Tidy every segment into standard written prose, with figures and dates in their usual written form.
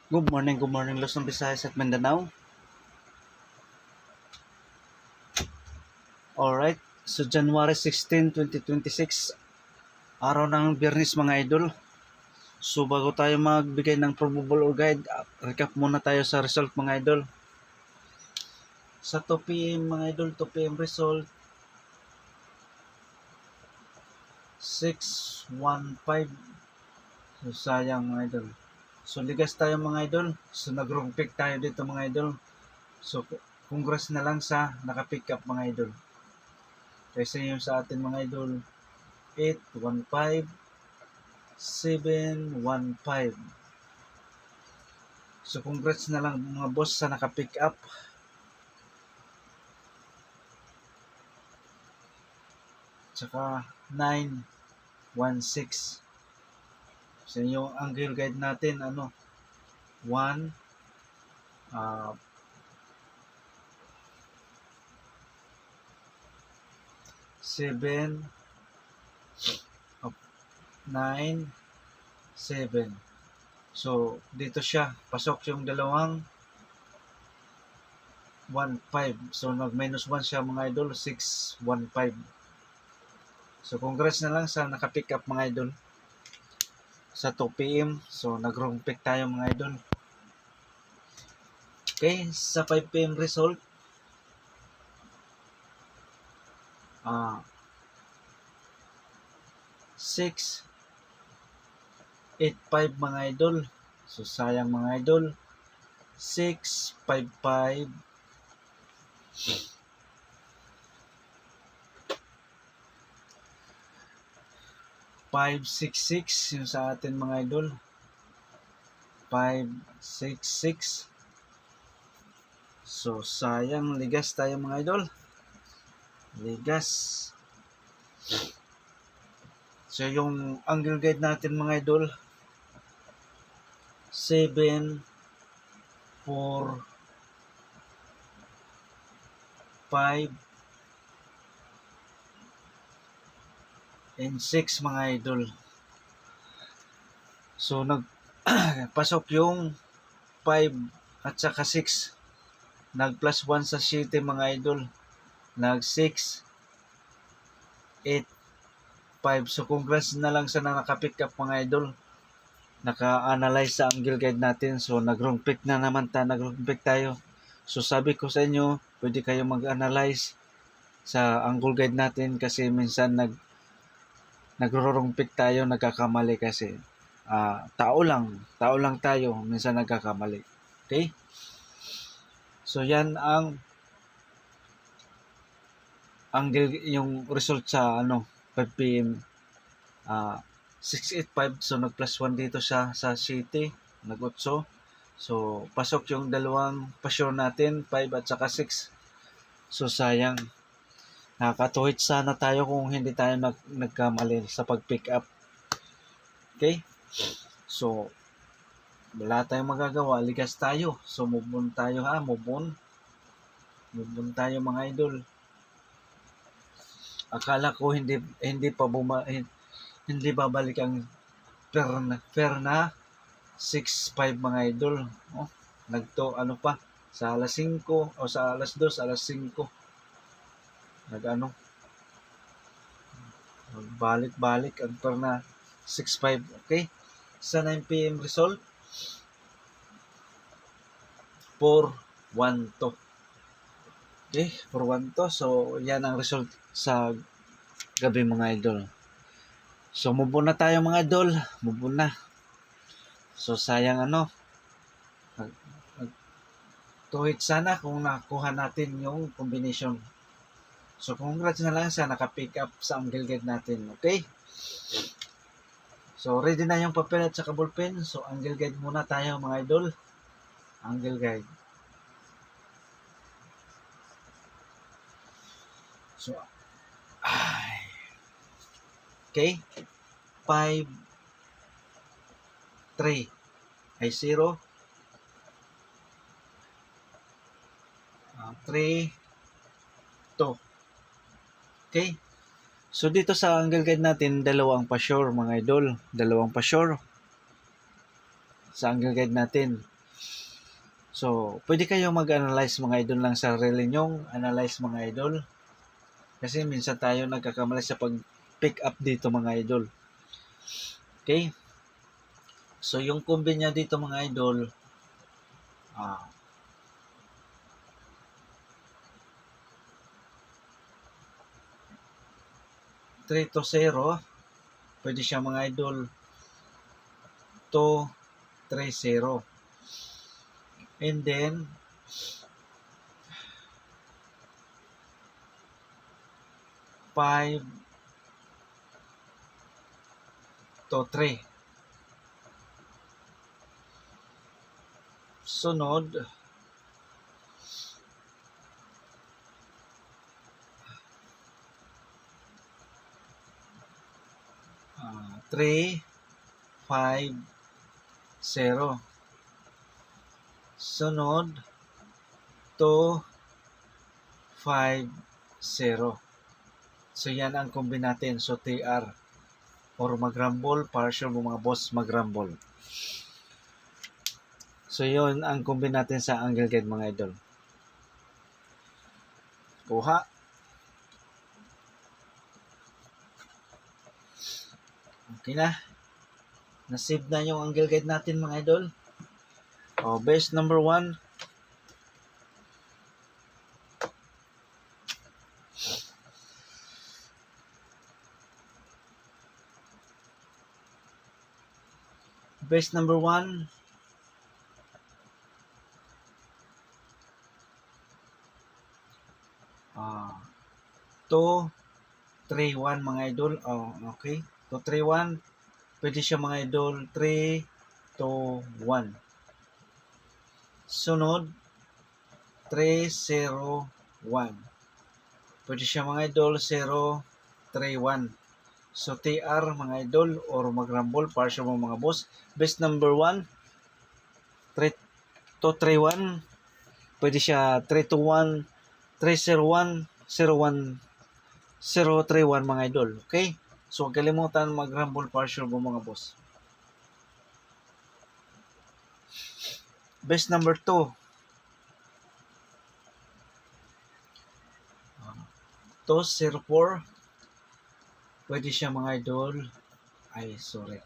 Good morning, Luzon, Visayas at Mindanao. Alright, so January 16, 2026, araw ng Biyernes mga idol. So bago tayo magbigay ng probable or guide, recap muna tayo sa result mga idol. Sa 2 p.m. mga idol, 2 p.m. result, 615. So sayang mga idol. So ligas tayo mga idol. So nag-wrong pick tayo dito mga idol. So congrats na lang sa naka-pick up mga idol. Kasi yung sa atin mga idol, 815 715. So congrats na lang mga boss sa naka-pick up. Tsaka 916. So yung angle guide natin 1 7 9 7. So dito siya pasok yung dalawang 1-5. So nag-minus 1 siya mga idol, 6-1-5. So congrats na lang sa naka-pick up mga idol sa 2 p.m. So nag-wrong pick tayo mga idol. Okay, sa 5 p.m. result, 6-8-5 mga idol. So sayang mga idol, 6-5-5. 5-6-6 yung sa atin mga idol. 5-6-6. So sayang, ligas tayo mga idol. Ligas. So yung angle guide natin mga idol, 7 4 5 and 6 mga idol. So pasok yung 5 at saka 6. Nag plus 1 sa city mga idol. Nag 6 8 5. So congrats na lang sa naka-pick up mga idol. Naka-analyze sa angle guide natin. So nag-wrong pick na naman nag-wrong pick tayo. So sabi ko sa inyo, pwede kayo mag-analyze sa angle guide natin kasi minsan nagro-wrong pick tayo, nagkakamali kasi tao lang tayo, minsan nagkakamali. Okay? So yan ang yung result sa 5 p.m. 685. So nag plus 1 dito siya sa city, nag-8. So pasok yung dalawang pasyon natin, 5 at saka 6. So sayang, nakakatuhit sana tayo kung hindi tayo nagkamali sa pag-pick up. Okay? So wala tayong magagawa, ligas tayo. So move on tayo move on tayo mga idol. Akala ko hindi babalik ang fair na 6-5 mga idol. Pa sa alas 5 o sa alas 2, alas 5 balik ang fair na 6-5. Okay, sa 9 p.m. result, 4-1-2. Okay, 4-1-2. So yan ang result sa gabi mga idol. So move on na tayo mga idol, move on na. So sayang tuhit sana kung nakuha natin yung combination. So congrats na lang sa naka-pick up sa angle guide natin. Okay? So ready na yung papel at saka ballpen. So angle guide muna tayo mga idol. Angle guide. So okay. 5 3 ay 0. 3 2. Okay? So dito sa angle guide natin, dalawang pa-sure mga idol. Dalawang pa-sure sa angle guide natin. So, pwede kayo mag-analyze mga idol lang sa sarili nyong analyze mga idol. Kasi minsan tayo nagkakamali sa pag-pick up dito mga idol. Okay? So, yung combi niya dito mga idol, 3 to 0. Pwede siya mga idol 2-3-0. And then, 5-3. Sunod, 3-5-0. Sunod, 2-5-0. So, yan ang kombi natin. So, TR or mag-rumble, partial mo mga boss mag-rumble. So, yun ang kombi natin sa angle guide mga idol. Kuha. Okay na. Na-save na yung angle guide natin mga idol. Base number 1. Base number 1. Ah, 2-3-1 mga idol. Okay. 2-3-1. Pwede siya mga idol 3-2-1. Sunod 3-0-1. Pwede siya mga idol 0-3-1. So TR mga idol or mag-rumble partial mo mga boss. Best number 1 3-2-3-1. Pwede siya 3-2-1, 3-0-1, 0-1, 0-3-1 mga idol. Okay? So, huwag kalimutan mag-rumble partial mo mga boss. Best number 2. 2-0-4. Pwede siya mga idol. 2-0-4.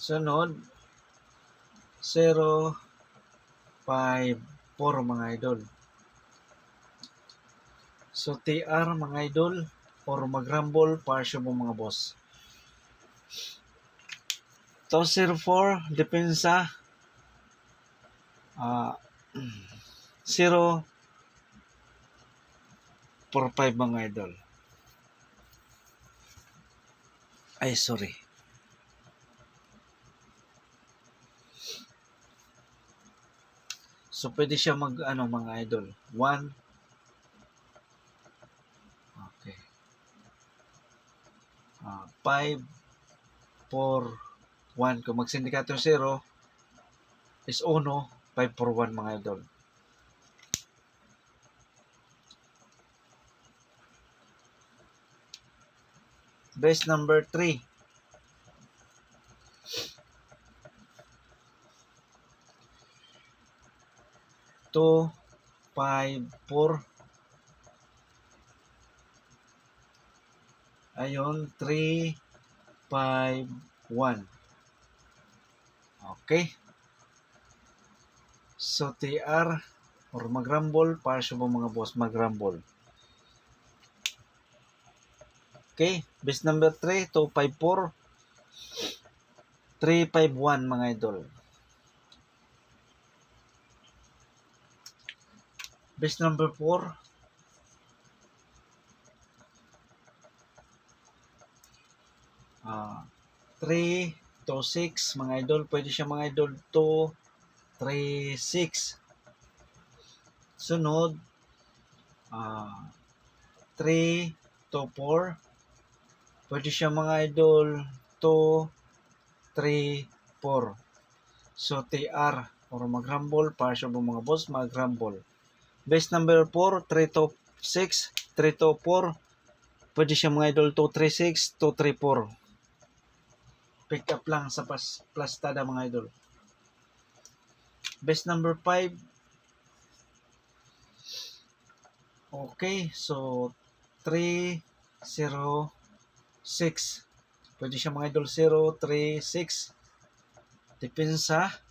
Sunod, 0-5-4 mga idol. So, TR mga idol or mag-rumble partial mo mga boss. 2-0-4 depensa 0-4-5 mga idol. Sorry. So, pwede siya mga idol. 1. Okay. 5-4-1. Kung mag-sindikato 0 is 1, 5-4-1 mga idol. Base number 3. 2-5-4. Ayun, 3-5-1. Okay. So, TR or mag-rumble partial mo mga boss mag-rumble. Okay. Base number 3, 2-5-4. 3-5-1 mga idol. Base number 4. 3-6 mga idol. Pwede siya mga idol 2-3-6. Sunod 3-4. Pwede siya mga idol 2-3-4. So TR or mag-rumble partial mo mga boss mag-rumble. Base number 4, 3-6, 3-4. Pwede siya mga idol 236, 234. Pick up lang sa plastada mga idol. Best number 5. Okay, so 306. Pwede siya mga idol 036. Depensa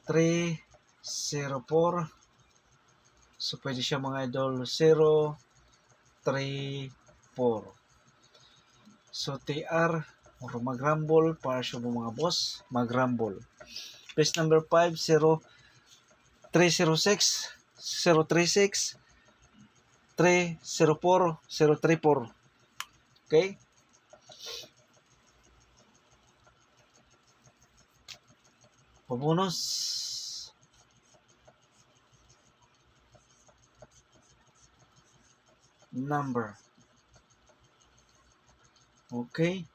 304. So pwede siya mga idol 034. So TR or mag-rumble para siya mga boss, mag-rumble. Best number 5, 0306, 036, 304, 034. Okay? Pabonus. Number. Okay.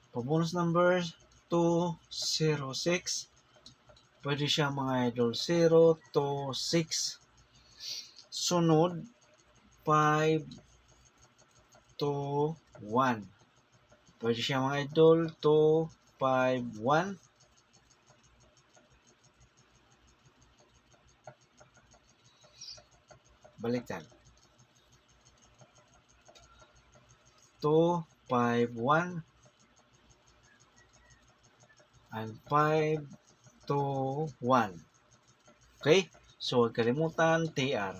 Pabonus number 206. Pwede siya mga idol 0 to 6. Sunod 5 to 1. Pwede siya mga idol 2, 5, 1. Baliktad. 2, 5, 1. And 5 to 1. Okay? So, huwag kalimutan, TR.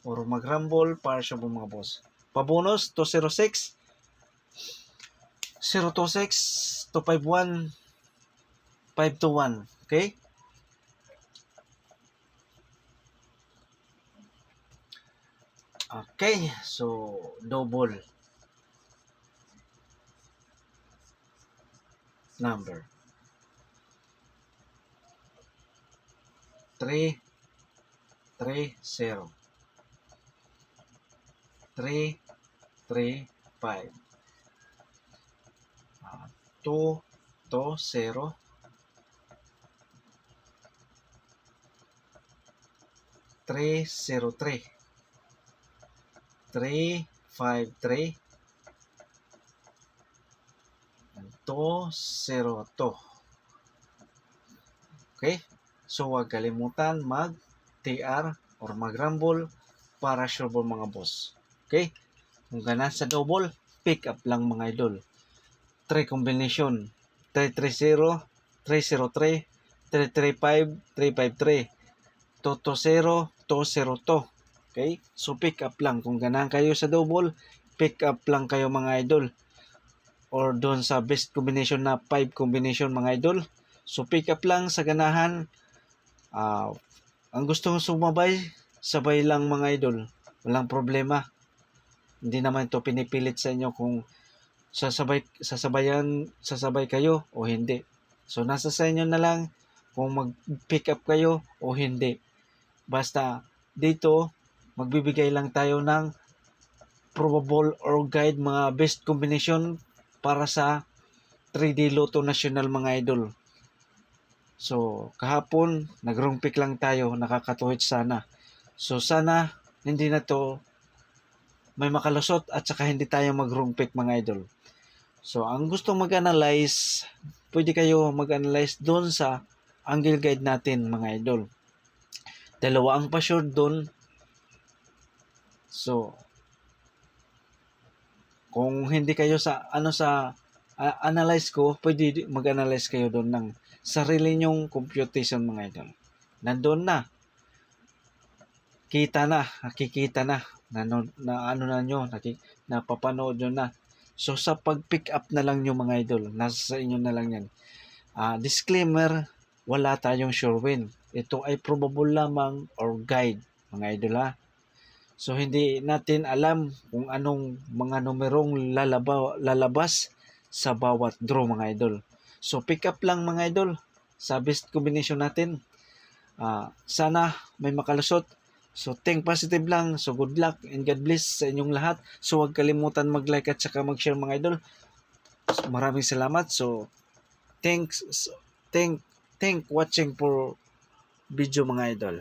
Or mag-rumble para siya mga boss. Pabonus, 206, 026, 251, 5 to 1. Okay? Okay, so double number. 3, 3, 0. 3, 3, 5. 2, 2, 0. 3, 0, 3. 3, 5, 3. 2, 0, 2. Okay? So, huwag kalimutan mag-TR or mag-rumble para sure mga boss. Okay? Kung ganan sa double, pick up lang mga idol. 3 combination. 330, 303, 335, 353, 220, 202. Okay? So, pick up lang. Kung ganan kayo sa double, pick up lang kayo mga idol. Or doon sa best combination na 5 combination mga idol. So, pick up lang sa ganahan. Ang gusto mong sumabay, sabay lang mga idol. Walang problema. Hindi naman ito pinipilit sa inyo kung sasabay kayo o hindi. So, nasa sa inyo na lang kung mag-pick up kayo o hindi. Basta dito, magbibigay lang tayo ng probable or guide mga best combination para sa 3D Lotto National mga idol. So, kahapon, nag-wrong pick lang tayo, nakakatuwid sana. So, sana hindi na to may makalusot at saka hindi tayo mag-wrong pick mga idol. So, ang gusto mag-analyze, pwede kayo mag-analyze doon sa angle guide natin mga idol. Dalawa ang pa-sure doon. So, kung hindi kayo sa analyze ko, pwede mag-analyze kayo doon ng sarili nyong computation mga idol. Nandoon na. Nakikita na napapanood nyo na. So, sa pag-pick up na lang nyo mga idol, nasa sa inyo na lang yan. Disclaimer, wala tayong sure win. Ito ay probable lamang or guide mga idol ha. So, hindi natin alam kung anong mga numerong lalabas sa bawat draw mga idol. So, pick up lang mga idol sa best combination natin. Sana may makalusot. So, think positive lang. So, good luck and God bless sa inyong lahat. So, huwag kalimutan mag-like at saka mag-share mga idol. So, maraming salamat. So, thank watching for video mga idol.